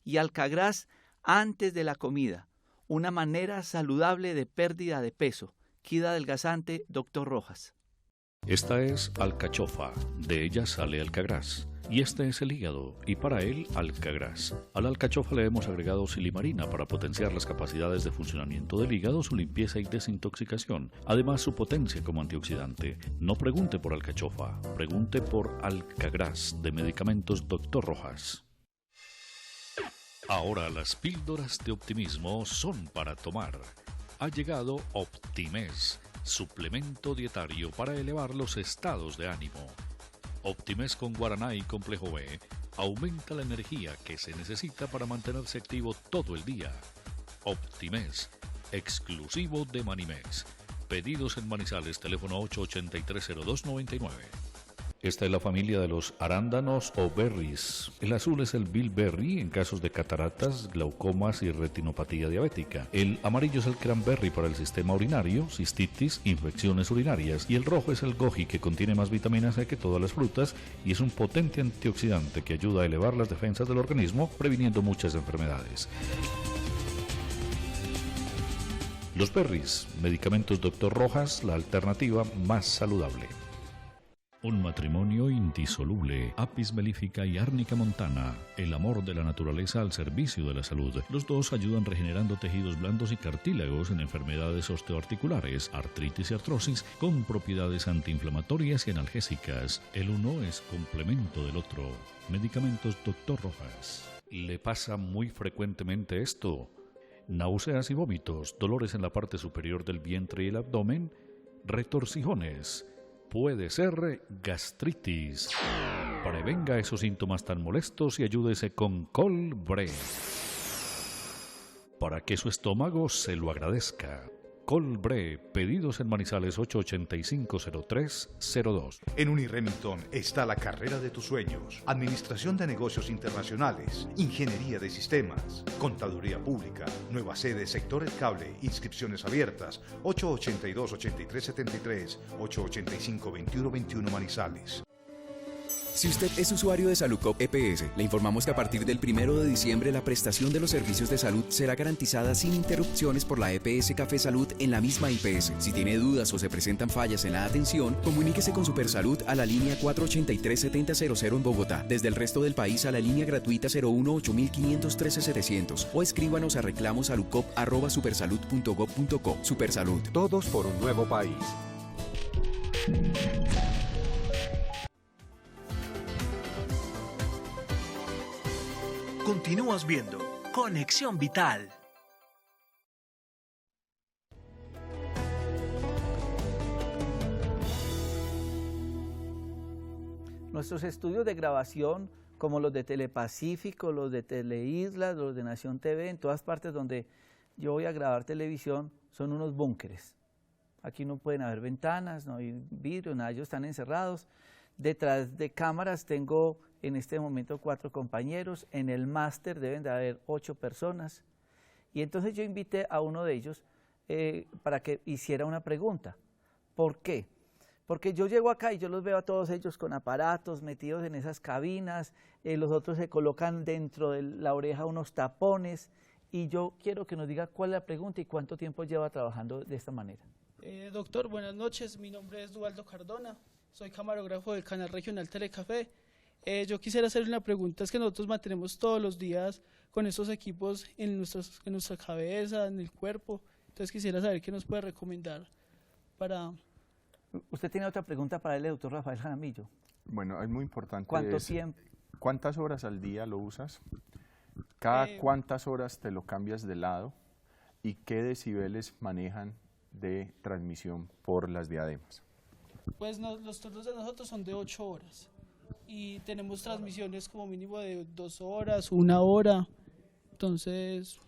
y Alcagras antes de la comida. Una manera saludable de pérdida de peso. Kida Adelgazante Dr. Rojas. Esta es alcachofa, de ella sale Alcagras. Y este es el hígado, y para él Alcagras. A la alcachofa le hemos agregado silimarina para potenciar las capacidades de funcionamiento del hígado, su limpieza y desintoxicación. Además, su potencia como antioxidante. No pregunte por alcachofa, pregunte por Alcagras, de Medicamentos Dr. Rojas. Ahora las píldoras de optimismo son para tomar. Ha llegado Optimés, suplemento dietario para elevar los estados de ánimo. Optimés con guaraná y complejo B aumenta la energía que se necesita para mantenerse activo todo el día. Optimés, exclusivo de Manimex. Pedidos en Manizales, teléfono 883-0299. Esta es la familia de los arándanos o berries. El azul es el bilberry en casos de cataratas, glaucomas y retinopatía diabética. El amarillo es el cranberry para el sistema urinario, cistitis, infecciones urinarias. Y el rojo es el goji, que contiene más vitamina C que todas las frutas y es un potente antioxidante que ayuda a elevar las defensas del organismo, previniendo muchas enfermedades. Los berries, Medicamentos Dr. Rojas, la alternativa más saludable. Un matrimonio indisoluble. Apis melífica y árnica montana. El amor de la naturaleza al servicio de la salud. Los dos ayudan regenerando tejidos blandos y cartílagos en enfermedades osteoarticulares, artritis y artrosis, con propiedades antiinflamatorias y analgésicas. El uno es complemento del otro. Medicamentos Dr. Rojas. ¿Le pasa muy frecuentemente esto? Náuseas y vómitos, dolores en la parte superior del vientre y el abdomen, retorcijones. Puede ser gastritis. Prevenga esos síntomas tan molestos y ayúdese con Colbre, para que su estómago se lo agradezca. Colbre, pedidos en Manizales 885-0302. En Uniremington está la carrera de tus sueños. Administración de negocios internacionales, ingeniería de sistemas, contaduría pública, nueva sede, sectores cable, inscripciones abiertas, 882-8373, 885-2121 Manizales. Si usted es usuario de Saludcop EPS, le informamos que a partir del 1 de diciembre la prestación de los servicios de salud será garantizada sin interrupciones por la EPS Café Salud en la misma IPS. Si tiene dudas o se presentan fallas en la atención, comuníquese con Supersalud a la línea 483-7000 en Bogotá. Desde el resto del país a la línea gratuita 01-8500-13700 o escríbanos a reclamos@supersalud.gov.co. Supersalud. Todos por un nuevo país. Continúas viendo Conexión Vital. Nuestros estudios de grabación, como los de Telepacífico, los de Teleislas, los de Nación TV, en todas partes donde yo voy a grabar televisión, son unos búnkeres. Aquí no pueden haber ventanas, no hay vidrio, nada, ellos están encerrados. Detrás de cámaras tengo en este momento 4 compañeros, en el máster deben de haber 8 personas. Y entonces yo invité a uno de ellos para que hiciera una pregunta. ¿Por qué? Porque yo llego acá y yo los veo a todos ellos con aparatos metidos en esas cabinas, los otros se colocan dentro de la oreja unos tapones, y yo quiero que nos diga cuál es la pregunta y cuánto tiempo lleva trabajando de esta manera. Doctor, buenas noches, mi nombre es Duvaldo Cardona, soy camarógrafo del canal regional Telecafé. Yo quisiera hacer una pregunta, es que nosotros mantenemos todos los días con estos equipos en nuestra cabeza, en el cuerpo, entonces quisiera saber qué nos puede recomendar para... ¿Usted tiene otra pregunta para el doctor Rafael Jaramillo? Bueno, es muy importante. ¿Cuánto tiempo? ¿Cuántas horas al día lo usas? ¿Cada cuántas horas te lo cambias de lado y qué decibeles manejan de transmisión por las diademas? Pues los turnos de nosotros son de 8 horas y tenemos transmisiones como mínimo de 2 horas, 1 hora, entonces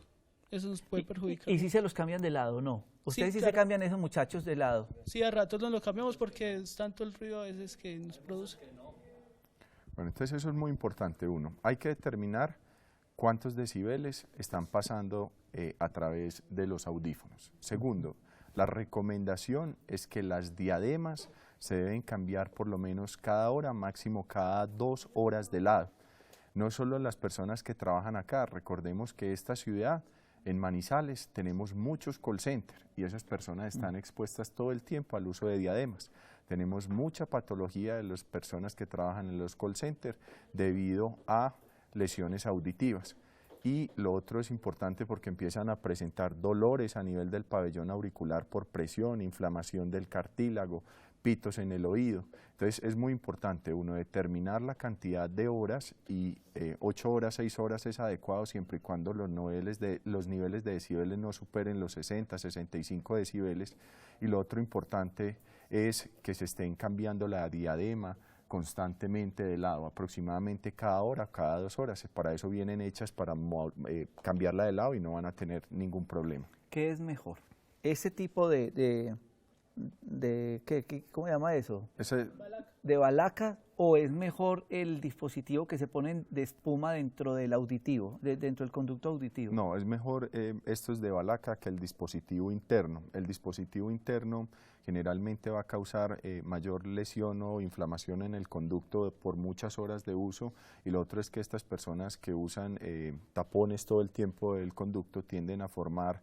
eso nos puede perjudicar. ¿Y si se los cambian de lado o no? ¿Ustedes sí claro. se cambian esos muchachos de lado? Sí, a ratos nos lo cambiamos porque es tanto el ruido a veces que nos produce. Bueno, entonces eso es muy importante. Uno, hay que determinar cuántos decibeles están pasando a través de los audífonos. Segundo, la recomendación es que las diademas se deben cambiar por lo menos cada hora, máximo cada 2 horas de lado. No solo las personas que trabajan acá, recordemos que esta ciudad, en Manizales, tenemos muchos call centers y esas personas están expuestas todo el tiempo al uso de diademas. Tenemos mucha patología de las personas que trabajan en los call centers debido a lesiones auditivas. Y lo otro es importante porque empiezan a presentar dolores a nivel del pabellón auricular por presión, inflamación del cartílago, pitos en el oído. Entonces es muy importante uno determinar la cantidad de horas y 8 horas, 6 horas es adecuado siempre y cuando los niveles de decibeles no superen los 60, 65 decibeles. Y lo otro importante es que se estén cambiando la diadema constantemente de lado, aproximadamente cada hora, cada 2 horas. Para eso vienen hechas para cambiarla de lado y no van a tener ningún problema. ¿Qué es mejor? ¿Ese tipo ¿cómo se llama eso? ¿De balaca o es mejor el dispositivo que se pone de espuma dentro del auditivo, dentro del conducto auditivo? No, es mejor estos de balaca que el dispositivo interno. El dispositivo interno generalmente va a causar mayor lesión o inflamación en el conducto por muchas horas de uso, y lo otro es que estas personas que usan tapones todo el tiempo del conducto tienden a formar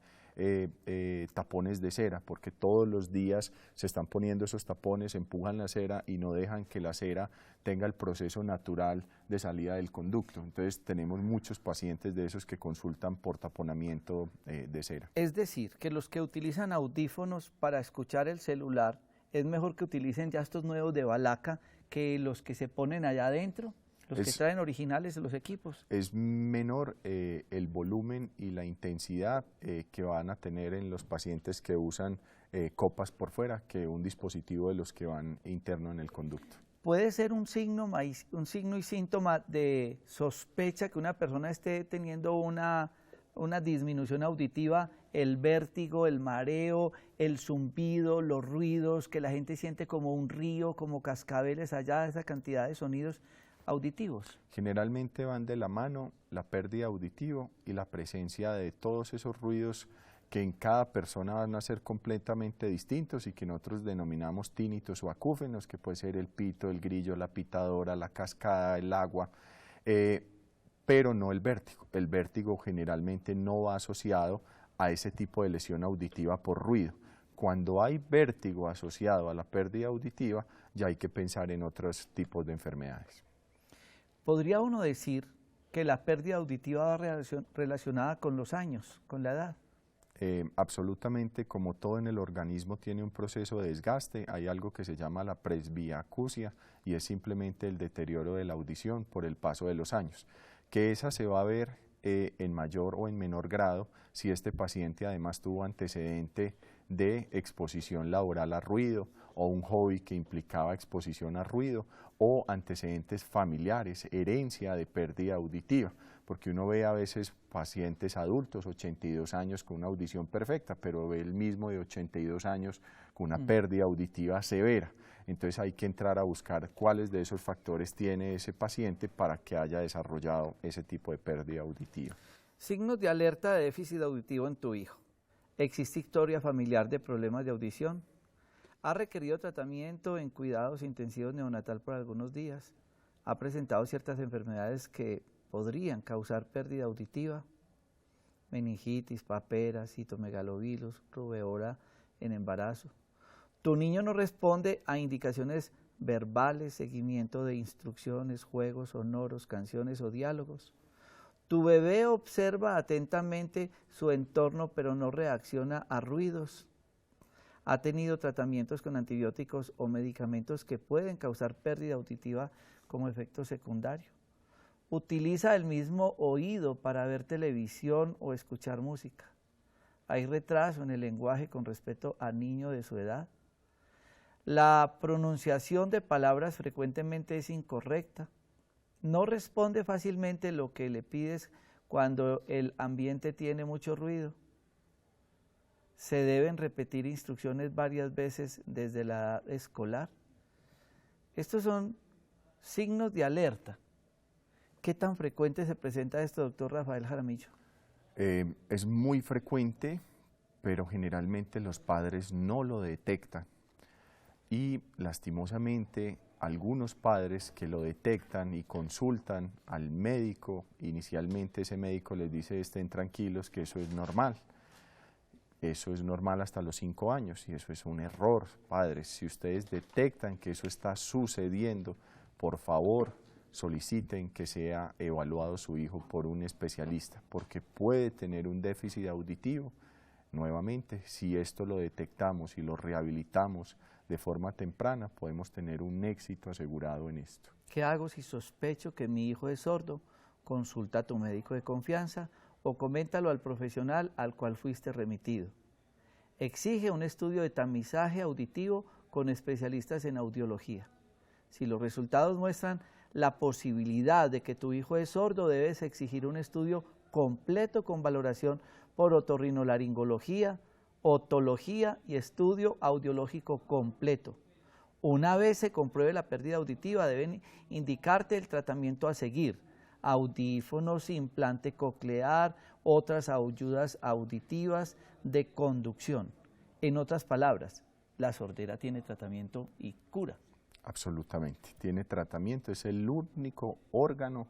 tapones de cera, porque todos los días se están poniendo esos tapones, empujan la cera y no dejan que la cera tenga el proceso natural de salida del conducto. Entonces tenemos muchos pacientes de esos que consultan por taponamiento de cera. Es decir, que los que utilizan audífonos para escuchar el celular, es mejor que utilicen ya estos nuevos de balaca que los que se ponen allá adentro. Los que traen originales de los equipos. Es menor el volumen y la intensidad que van a tener en los pacientes que usan copas por fuera que un dispositivo de los que van interno en el conducto. ¿Puede ser un signo y síntoma de sospecha que una persona esté teniendo una disminución auditiva, el vértigo, el mareo, el zumbido, los ruidos, que la gente siente como un río, como cascabeles allá, esa cantidad de sonidos auditivos? Generalmente van de la mano la pérdida auditiva y la presencia de todos esos ruidos que en cada persona van a ser completamente distintos y que nosotros denominamos tínitos o acúfenos, que puede ser el pito, el grillo, la pitadora, la cascada, el agua, pero no el vértigo. El vértigo generalmente no va asociado a ese tipo de lesión auditiva por ruido. Cuando hay vértigo asociado a la pérdida auditiva, ya hay que pensar en otros tipos de enfermedades. ¿Podría uno decir que la pérdida auditiva va relacionada con los años, con la edad? Absolutamente, como todo en el organismo tiene un proceso de desgaste, hay algo que se llama la presbiacusia y es simplemente el deterioro de la audición por el paso de los años, que esa se va a ver en mayor o en menor grado si este paciente además tuvo antecedente de exposición laboral a ruido o un hobby que implicaba exposición a ruido o antecedentes familiares, herencia de pérdida auditiva, porque uno ve a veces pacientes adultos, 82 años con una audición perfecta, pero ve el mismo de 82 años con una pérdida auditiva severa. Entonces hay que entrar a buscar cuáles de esos factores tiene ese paciente para que haya desarrollado ese tipo de pérdida auditiva. Signos de alerta de déficit auditivo en tu hijo. ¿Existe historia familiar de problemas de audición? ¿Ha requerido tratamiento en cuidados intensivos neonatal por algunos días? ¿Ha presentado ciertas enfermedades que podrían causar pérdida auditiva? Meningitis, paperas, citomegalovirus, rubeola en embarazo. ¿Tu niño no responde a indicaciones verbales, seguimiento de instrucciones, juegos sonoros, canciones o diálogos? ¿Tu bebé observa atentamente su entorno pero no reacciona a ruidos? ¿Ha tenido tratamientos con antibióticos o medicamentos que pueden causar pérdida auditiva como efecto secundario? Utiliza el mismo oído para ver televisión o escuchar música. Hay retraso en el lenguaje con respecto al niño de su edad. La pronunciación de palabras frecuentemente es incorrecta. No responde fácilmente lo que le pides cuando el ambiente tiene mucho ruido. Se deben repetir instrucciones varias veces desde la edad escolar. Estos son signos de alerta. ¿Qué tan frecuente se presenta esto, doctor Rafael Jaramillo? Es muy frecuente, pero generalmente los padres no lo detectan. Y lastimosamente algunos padres que lo detectan y consultan al médico, inicialmente ese médico les dice estén tranquilos que eso es normal. Eso es normal hasta los 5 años y eso es un error, padres. Si ustedes detectan que eso está sucediendo, por favor soliciten que sea evaluado su hijo por un especialista, porque puede tener un déficit auditivo. Nuevamente, si esto lo detectamos y lo rehabilitamos de forma temprana, podemos tener un éxito asegurado en esto. ¿Qué hago si sospecho que mi hijo es sordo? Consulta a tu médico de confianza o coméntalo al profesional al cual fuiste remitido. Exige un estudio de tamizaje auditivo con especialistas en audiología. Si los resultados muestran la posibilidad de que tu hijo es sordo, debes exigir un estudio completo con valoración por otorrinolaringología, otología y estudio audiológico completo. Una vez se compruebe la pérdida auditiva, deben indicarte el tratamiento a seguir: audífonos, implante coclear, otras ayudas auditivas de conducción. En otras palabras, la sordera tiene tratamiento y cura. Absolutamente, tiene tratamiento, es el único órgano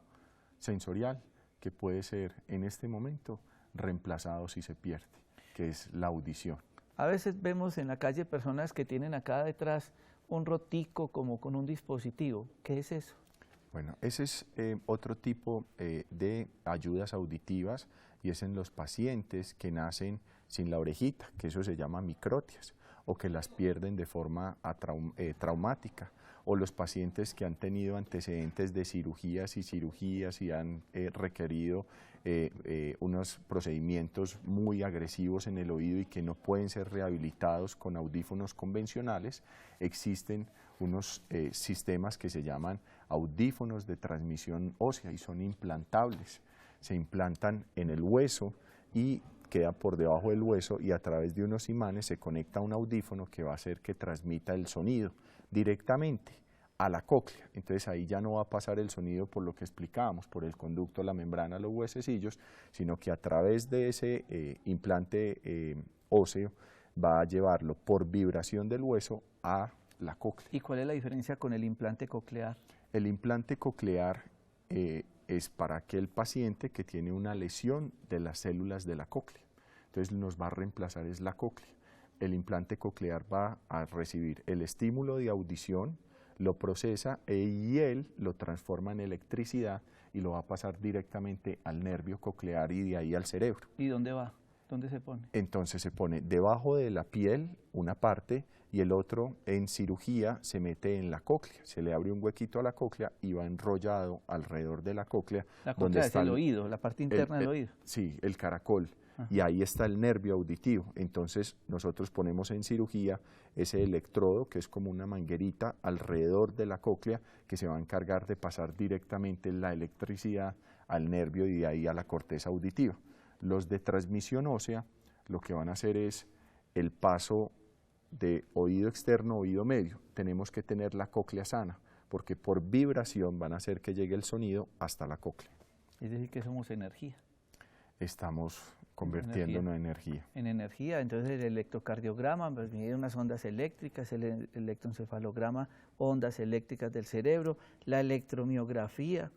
sensorial que puede ser en este momento reemplazado si se pierde, que es la audición. A veces vemos en la calle personas que tienen acá detrás un rotico como con un dispositivo. ¿Qué es eso? Bueno, ese es otro tipo de ayudas auditivas y es en los pacientes que nacen sin la orejita, que eso se llama microtias, o que las pierden de forma traumática, o los pacientes que han tenido antecedentes de cirugías y han requerido unos procedimientos muy agresivos en el oído y que no pueden ser rehabilitados con audífonos convencionales. Existen unos sistemas que se llaman audífonos de transmisión ósea y son implantables. Se implantan en el hueso y queda por debajo del hueso y a través de unos imanes se conecta a un audífono que va a hacer que transmita el sonido directamente a la cóclea. Entonces ahí ya no va a pasar el sonido por lo que explicábamos, por el conducto, la membrana, los huesecillos, sino que a través de ese implante óseo va a llevarlo por vibración del hueso a la cóclea. ¿Y cuál es la diferencia con el implante coclear? El implante coclear es para aquel paciente que tiene una lesión de las células de la cóclea. Entonces nos va a reemplazar es la cóclea. El implante coclear va a recibir el estímulo de audición, lo procesa y él lo transforma en electricidad y lo va a pasar directamente al nervio coclear y de ahí al cerebro. ¿Y dónde va? ¿Dónde se pone? Entonces se pone debajo de la piel una parte y el otro en cirugía se mete en la cóclea, se le abre un huequito a la cóclea y va enrollado alrededor de la cóclea. La cóclea es el oído, la parte interna del oído. Sí, el caracol. Ajá. Y ahí está el nervio auditivo. Entonces nosotros ponemos en cirugía ese electrodo que es como una manguerita alrededor de la cóclea que se va a encargar de pasar directamente la electricidad al nervio y de ahí a la corteza auditiva. Los de transmisión ósea lo que van a hacer es el paso de oído externo a oído medio. Tenemos que tener la cóclea sana porque por vibración van a hacer que llegue el sonido hasta la cóclea. Es decir, que somos energía. Estamos convirtiéndonos en energía. En energía, entonces el electrocardiograma, pues mide unas ondas eléctricas, el electroencefalograma, ondas eléctricas del cerebro, la electromiografía,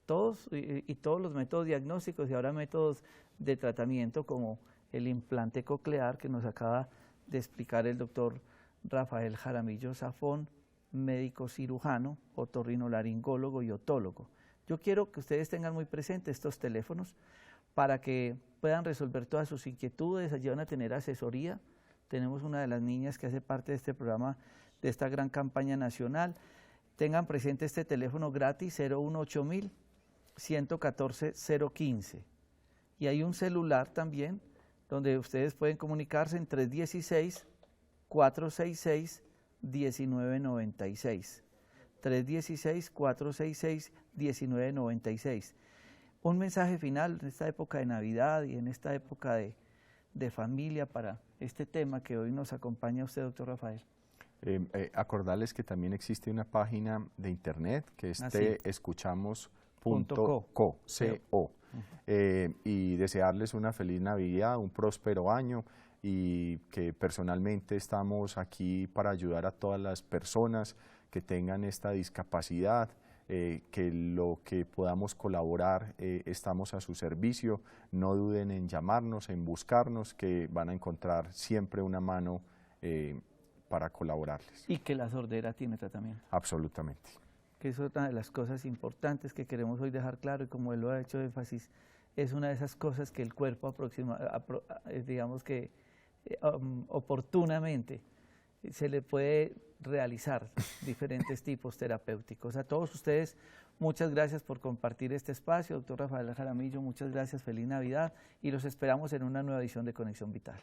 todos y todos los métodos diagnósticos y ahora métodos de tratamiento como el implante coclear que nos acaba de explicar el doctor Rafael Jaramillo Zafón, médico cirujano, otorrinolaringólogo y otólogo. Yo quiero que ustedes tengan muy presentes estos teléfonos para que puedan resolver todas sus inquietudes, ayudan a tener asesoría. Tenemos una de las niñas que hace parte de este programa, de esta gran campaña nacional. Tengan presente este teléfono gratis, 018.000 114-015. Y hay un celular también donde ustedes pueden comunicarse en 316-466-1996. 316-466-1996. Un mensaje final en esta época de Navidad y en esta época de familia para este tema que hoy nos acompaña usted, doctor Rafael. Acordarles que también existe una página de internet que es teescuchamos.co. Y desearles una feliz Navidad, un próspero año, y que personalmente estamos aquí para ayudar a todas las personas que tengan esta discapacidad, que lo que podamos colaborar estamos a su servicio. No duden en llamarnos, en buscarnos, que van a encontrar siempre una mano para colaborarles. Y que la sordera tiene tratamiento. Absolutamente. Que es otra de las cosas importantes que queremos hoy dejar claro, y como él lo ha hecho énfasis, es una de esas cosas que el cuerpo digamos que oportunamente se le puede realizar diferentes tipos terapéuticos. A todos ustedes, muchas gracias por compartir este espacio. Doctor Rafael Jaramillo, muchas gracias, feliz Navidad, y los esperamos en una nueva edición de Conexión Vital.